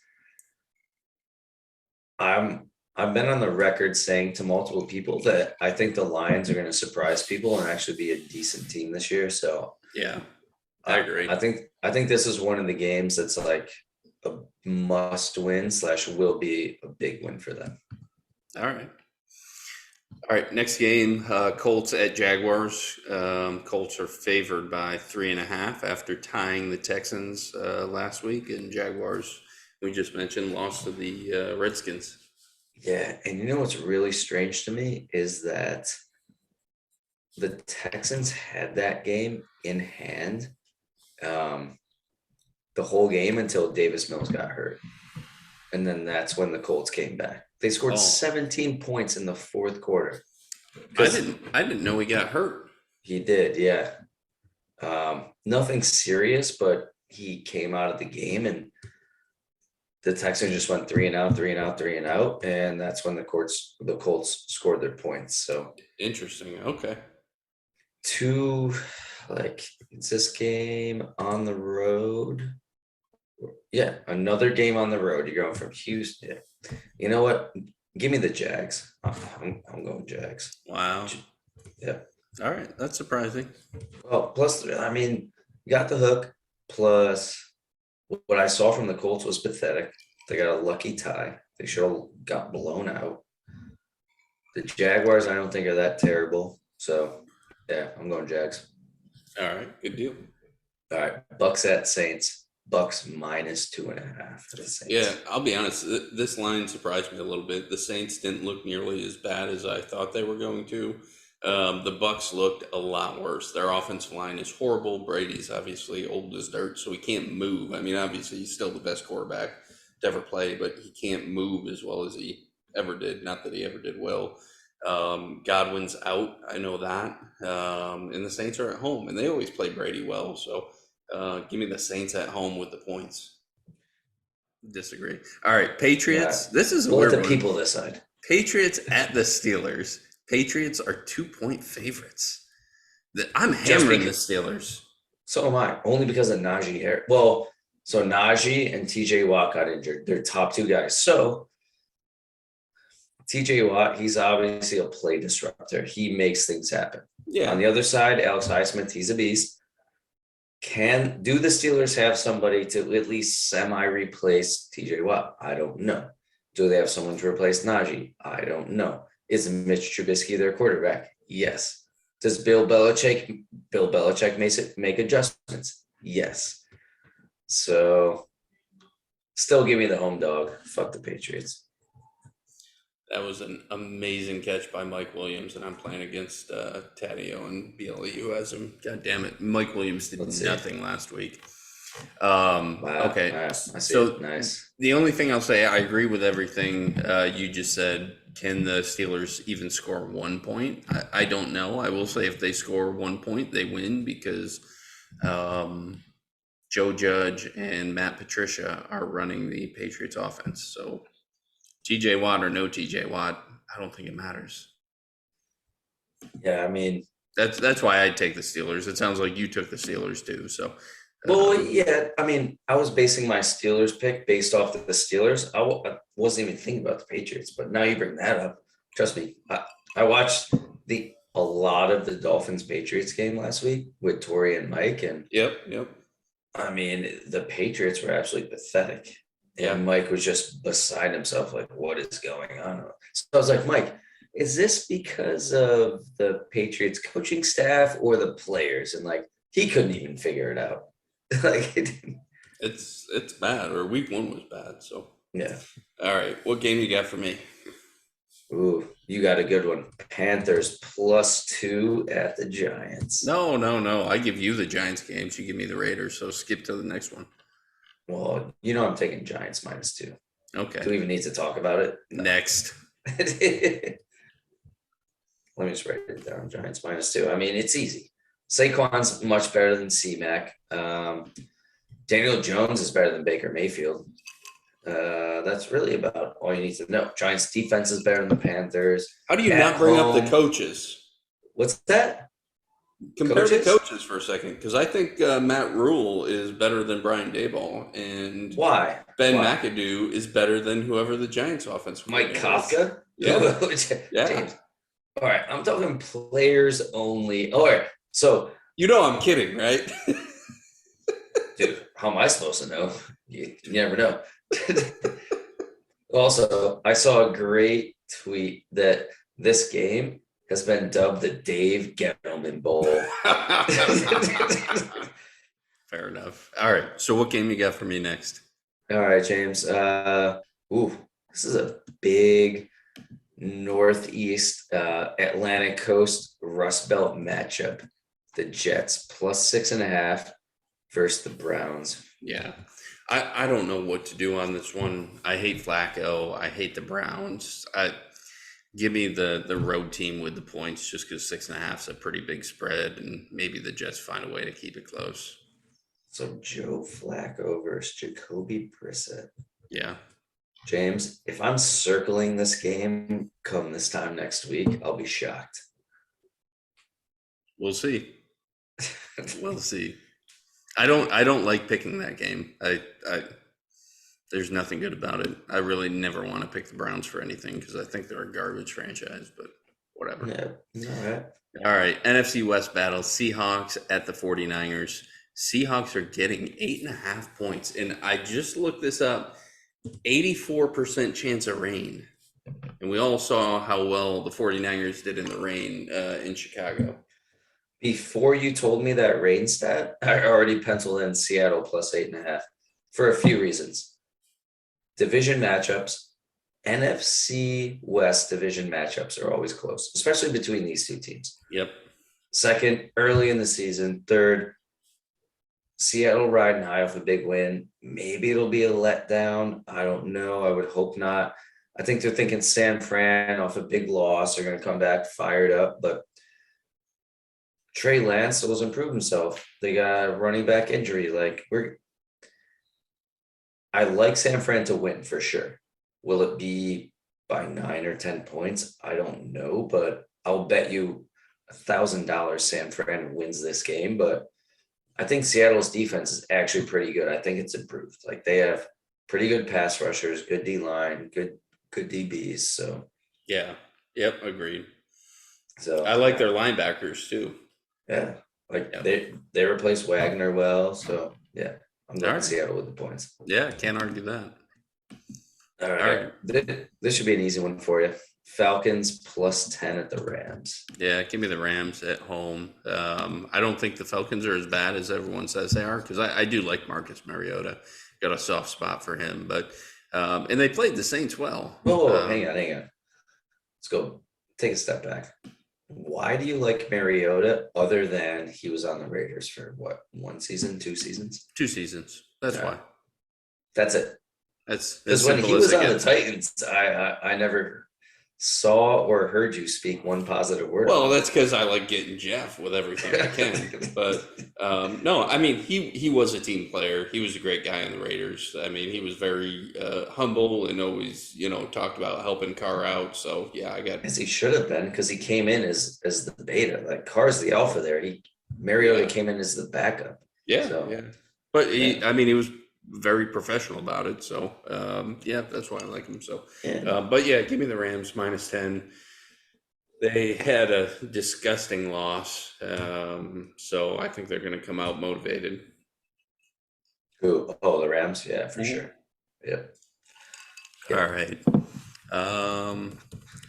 I've been on the record saying to multiple people that I think the Lions are going to surprise people and actually be a decent team this year. So Yeah, I agree. I think this is one of the games that's like a must win / will be a big win for them. All right. All right, next game, Colts at Jaguars. Colts are favored by 3.5 after tying the Texans last week, and Jaguars, we just mentioned, lost to the Redskins. Yeah, and you know what's really strange to me is that the Texans had that game in hand the whole game until Davis Mills got hurt. And then that's when the Colts came back. They scored 17 points in the fourth quarter. I didn't know he got hurt. He did, yeah. Nothing serious, but he came out of the game and the Texans just went 3 and out, 3 and out, 3 and out, and that's when the Colts scored their points. So Interesting. Okay. It's this game on the road. Yeah, another game on the road. You're going from Houston. Yeah. You know what? Give me the Jags. I'm going Jags. Wow. Yeah. All right. That's surprising. Well, plus, I mean, you got the hook. Plus, what I saw from the Colts was pathetic. They got a lucky tie. They should have got blown out. The Jaguars, I don't think are that terrible. So, yeah, I'm going Jags. All right. Good deal. All right, Bucks at Saints. Bucks -2.5 for the Saints. Yeah, I'll be honest. This line surprised me a little bit. The Saints didn't look nearly as bad as I thought they were going to. The Bucks looked a lot worse. Their offensive line is horrible. Brady's obviously old as dirt, so he can't move. I mean, obviously he's still the best quarterback to ever play, but he can't move as well as he ever did. Not that he ever did well. Godwin's out. I know that. And the Saints are at home, and they always play Brady well. So give me the Saints at home with the points. Disagree. All right, Patriots. Yeah. This is a We'll weird let the one. people decide. Patriots at the Steelers. Patriots are 2-point favorites. I'm Just hammering the because- Steelers. So am I, only because of Najee Harris. Well, so Najee and TJ Watt got injured. They're top two guys. So TJ Watt, he's obviously a play disruptor. He makes things happen. Yeah. On the other side, Alex Highsmith, he's a beast. Do the Steelers have somebody to at least semi-replace TJ Watt? I don't know. Do they have someone to replace Najee? I don't know. Is Mitch Trubisky their quarterback? Yes. Does Bill Belichick make adjustments? Yes. So still give me the home dog. Fuck the Patriots. That was an amazing catch by Mike Williams, and I'm playing against Taddeo and BLU as him. God damn it. Mike Williams did nothing last week. Wow. Okay. Nice. I see So it. Nice. the only thing I'll say, I agree with everything you just said. Can the Steelers even score 1 point? I don't know. I will say if they score 1 point, they win because Joe Judge and Matt Patricia are running the Patriots offense. So TJ Watt or no TJ Watt, I don't think it matters. Yeah, I mean, That's why I'd take the Steelers. It sounds like you took the Steelers too. So well, yeah, I mean, I was basing my Steelers pick based off of the Steelers. I wasn't even thinking about the Patriots, but now you bring that up. Trust me, I watched a lot of the Dolphins Patriots game last week with Tori and Mike, and Yep. I mean, the Patriots were absolutely pathetic. Yeah. And Mike was just beside himself, like, what is going on? So I was like, Mike, is this because of the Patriots coaching staff or the players? And like, he couldn't even figure it out. Like, It's bad, or week 1 was bad. So yeah. all right, what game you got for me? Ooh, you got a good one. Panthers +2 at the Giants. No. I give you the Giants games. You give me the Raiders. So skip to the next one. Well, you know I'm taking Giants -2. Okay. Do we even need to talk about it? No. Next. Let me just write it down. Giants -2. I mean, it's easy. Saquon's much better than C-Mac. Daniel Jones is better than Baker Mayfield. That's really about all you need to know. Giants defense is better than the Panthers. How do you At not bring up the home- coaches? What's that? Compare the Coaches? coaches for a second, because I think Matt Rule is better than Brian Daboll, and Why? Ben Why? McAdoo is better than whoever the Giants offense. Mike coordinator is. Kafka? Yeah. James. All right, I'm talking players only. All right, so You know I'm kidding, right? dude, how am I supposed to know? You never know. Also, I saw a great tweet that this game has been dubbed the Dave Gettleman Bowl. Fair enough. All right. So what game you got for me next? All right, James. This is a big Northeast Atlantic Coast Rust Belt matchup. The Jets +6.5 versus the Browns. Yeah. I don't know what to do on this one. I hate Flacco. I hate the Browns. Give me the road team with the points just because 6.5 is a pretty big spread, and maybe the Jets find a way to keep it close. So Joe Flacco versus Jacoby Brissett. Yeah. James, if I'm circling this game come this time next week, I'll be shocked. We'll see. We'll see. I don't like picking that game. There's nothing good about it. I really never want to pick the Browns for anything because I think they're a garbage franchise, but whatever. Yeah. All right. All right. NFC West battle. Seahawks at the 49ers. Seahawks are getting 8.5 points. And I just looked this up. 84% chance of rain. And we all saw how well the 49ers did in the rain in Chicago. Before you told me that rain stat, I already penciled in Seattle +8.5 for a few reasons. Division matchups, NFC West division matchups are always close, especially between these two teams. Yep. Second, early in the season. Third, Seattle riding high off a big win. Maybe it'll be a letdown. I don't know. I would hope not. I think they're thinking San Fran off a big loss are going to come back fired up, but Trey Lance still has improved himself. They got a running back injury. I like San Fran to win for sure. Will it be by 9 or 10 points? I don't know, but I'll bet you $1,000 San Fran wins this game. But I think Seattle's defense is actually pretty good. I think it's improved. Like they have pretty good pass rushers, good D line, good DBs. So Yeah. Yep. Agreed. So I like their linebackers too. yeah, like Yep. they replaced Wagner well. So yeah, I'm going All right. Seattle with the points. Yeah. Can't argue that. All All right. right. This should be an easy one for you. Falcons plus 10 at the Rams. Yeah. Give me the Rams at home. I don't think the Falcons are as bad as everyone says they are because I do like Marcus Mariota. Got a soft spot for him, but and they played the Saints well. Oh, hang on. Let's go take a step back. Why do you like Mariota other than he was on the Raiders for what, 1 season, 2 seasons? 2 seasons. That's Yeah. why. That's it. That's Because as when simple he as was it on the gets. Titans, I never saw or heard you speak one positive word. Well, about that's because I like getting Jeff with everything I can. But no, I mean he was a team player. He was a great guy in the Raiders. I mean he was very humble and always talked about helping Carr out. So yeah, I got As he should have been, because he came in as the beta. Like Carr's the alpha there. Mariota Yeah. came in as the backup. yeah So, yeah. But yeah. I mean he was very professional about it. So yeah, that's why I like him. So Yeah. but yeah, give me the Rams -10. They had a disgusting loss, so I think they're going to come out motivated. Who? Oh, the Rams. Yeah, for Mhm. sure. Yep. All right.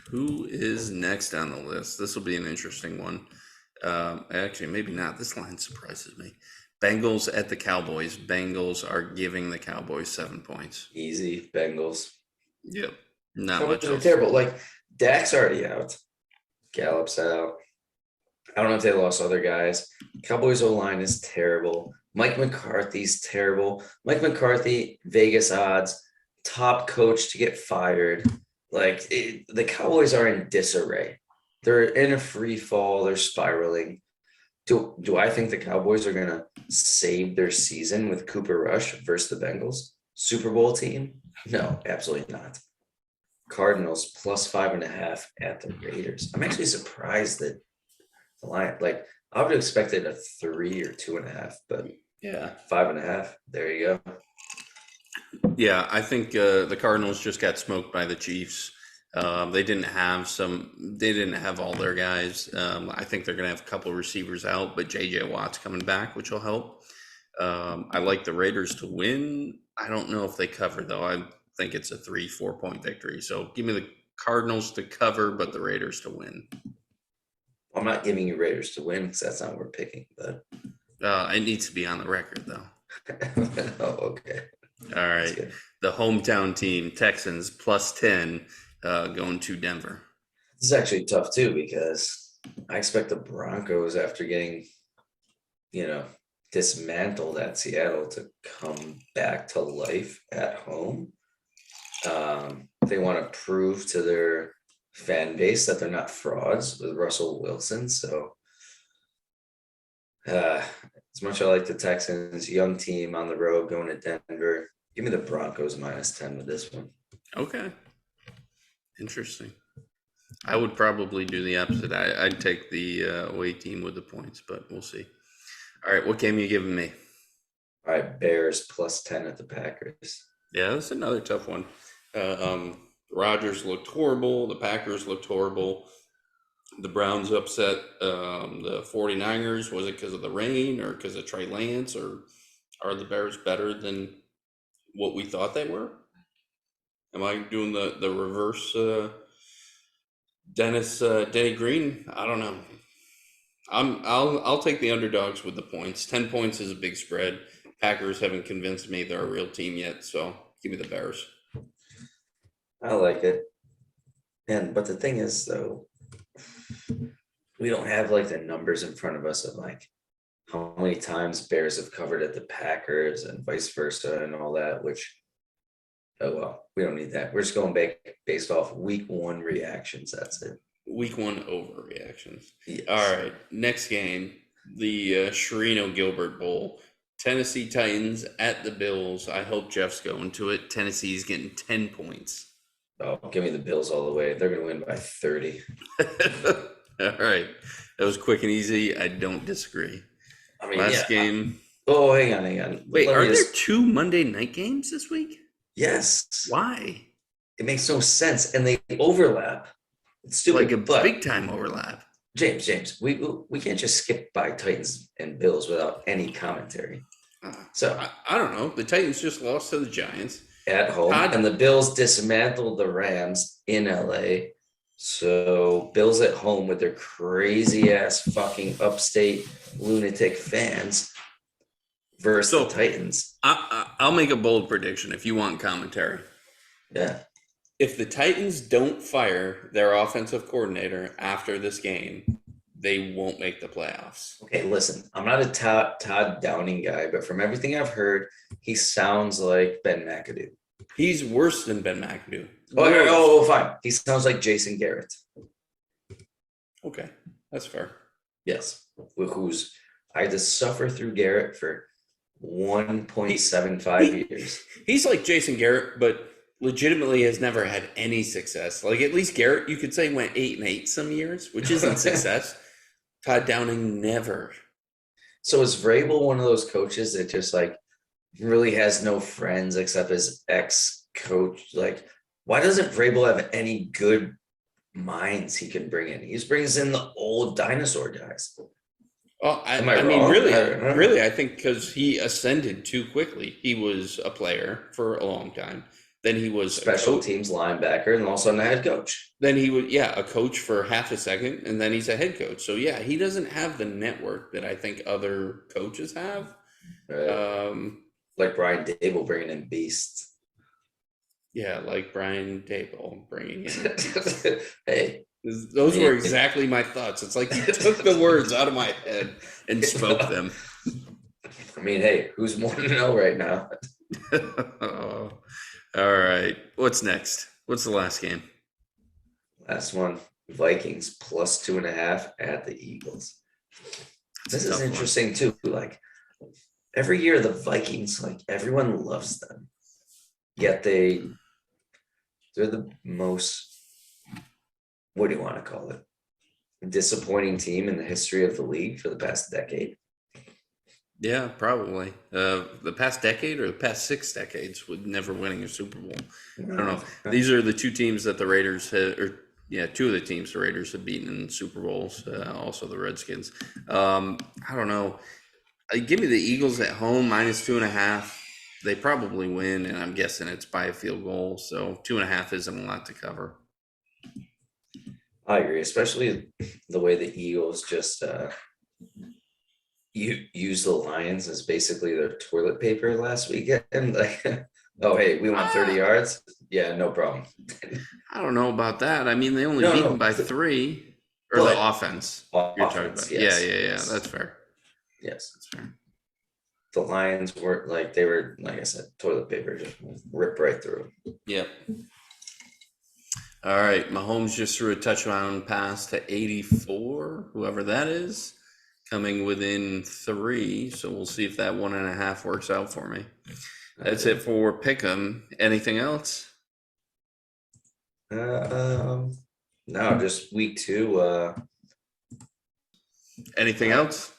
Who is next on the list? This will be an interesting one. Actually, maybe not. This line surprises me. Bengals at the Cowboys. Bengals are giving the Cowboys 7 points. Easy Bengals. Yep. Not Cowboys much are else. terrible. Like Dak's already out. Gallup's out. I don't know if they lost other guys. Cowboys O line is terrible. Mike McCarthy's terrible. Mike McCarthy, Vegas odds, top coach to get fired. Like the Cowboys are in disarray. They're in a free fall. They're spiraling. Do I think the Cowboys are gonna save their season with Cooper Rush versus the Bengals? Super Bowl team? No, absolutely not. Cardinals plus 5.5 at the Raiders. I'm actually surprised that the line, like I would have expected a 3 or 2.5, but Yeah. 5.5. There you go. Yeah, I think the Cardinals just got smoked by the Chiefs. They didn't have all their guys. I think they're going to have a couple receivers out, but JJ Watt's coming back, which will help. I like the Raiders to win. I don't know if they cover though. I think it's a 3-4 point victory. So give me the Cardinals to cover, but the Raiders to win. I'm not giving you Raiders to win because that's not what we're picking, but It needs to be on the record though. oh, okay. All right. Good. The hometown team, Texans plus 10, going to Denver. This is actually tough too because I expect the Broncos, after getting, dismantled at Seattle, to come back to life at home. They want to prove to their fan base that they're not frauds with Russell Wilson. So as much as I like the Texans, young team on the road going to Denver, give me the Broncos -10 with this one. Okay. Interesting. I would probably do the opposite. I'd take the away team with the points, but we'll see. All right, what game are you giving me? All right, Bears plus 10 at the Packers. Yeah, that's another tough one. Rodgers looked horrible. The Packers looked horrible. The Browns upset the 49ers. Was it because of the rain or because of Trey Lance? Or are the Bears better than what we thought they were? Am I doing the reverse Denny Green? I don't know. I'll take the underdogs with the points. 10 points is a big spread. Packers haven't convinced me they're a real team yet, so give me the Bears. I like it. But the thing is, though, we don't have like the numbers in front of us of like how many times Bears have covered at the Packers and vice versa and all that, which, oh well, we don't need that. We're just going back based off week 1 reactions. That's it. Week 1 overreactions. Yes. All right, next game, the Sherino Gilbert Bowl. Tennessee Titans at the Bills. I hope Jeff's going to it. Tennessee's getting 10 points. Oh, give me the Bills all the way. They're going to win by 30. All right. That was quick and easy. I don't disagree. I mean, Last game. Oh, hang on. Wait, Let are me there just- 2 Monday night games this week? Yes. Why? It makes no sense. And they overlap. It's stupid, like a but big time overlap. James, we can't just skip by Titans and Bills without any commentary. So I don't know. The Titans just lost to the Giants at home, and the Bills dismantled the Rams in LA. So Bills at home with their crazy ass fucking upstate lunatic fans versus the Titans. I'll make a bold prediction if you want commentary. Yeah. If the Titans don't fire their offensive coordinator after this game, they won't make the playoffs. Okay, listen, I'm not a Todd Downing guy, but from everything I've heard, he sounds like Ben McAdoo. He's worse than Ben McAdoo. Oh, fine. He sounds like Jason Garrett. Okay, that's fair. Yes, who's I had to suffer through Garrett for 1.75 years. He's like Jason Garrett, but legitimately has never had any success. Like at least Garrett, you could say went 8-8 some years, which isn't success. Todd Downing never. So is Vrabel one of those coaches that just like really has no friends except his ex-coach? Like, why doesn't Vrabel have any good minds he can bring in? He just brings in the old dinosaur guys. Oh, I mean, really, I think because he ascended too quickly. He was a player for a long time. Then he was special teams linebacker, and all of a sudden a head coach. Then he was, a coach for half a second, and then he's a head coach. So yeah, he doesn't have the network that I think other coaches have. Right. Like Brian Dable bringing in beasts. Yeah, like Brian Dable bringing in. Hey, those were exactly my thoughts. It's like you took the words out of my head and spoke them. I mean, hey, who's 1-0 right now? Oh. All right. What's next? What's the last game? Last one. Vikings +2.5 at the Eagles. This is interesting too. Like every year, the Vikings, like everyone loves them. Yet they're the most, what do you want to call it? Disappointing team in the history of the league for the past decade. Yeah, probably. The past decade or the past 6 decades with never winning a Super Bowl. I don't know. These are the two teams that the Raiders had, two of the teams the Raiders have beaten in Super Bowls. Also the Redskins. I don't know. Give me the Eagles at home -2.5. They probably win, and I'm guessing it's by a field goal. So 2.5 isn't a lot to cover. I agree, especially the way the Eagles just use the Lions as basically their toilet paper last weekend. Like, oh, hey, we want 30 yards. Yeah, no problem. I don't know about that. I mean, they only beat them by 3. Or the offense. You're talking about. Yes. Yeah. That's fair. Yes. That's fair. The Lions were like I said, toilet paper, just rip right through. Yep. All right. Mahomes just threw a touchdown pass to 84, whoever that is, coming within 3. So we'll see if that 1.5 works out for me. That's it for Pick'em. Anything else? No, just week 2. Anything else?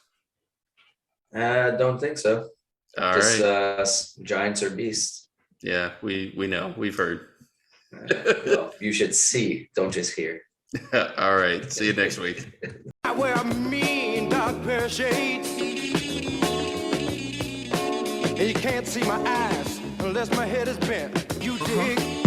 I don't think so. All right. Giants are beasts. Yeah, we know. We've heard. Well, you should see, don't just hear. All right. See you next week. I wear a mean dark pair of shades, and you can't see my eyes unless my head is bent. You dig?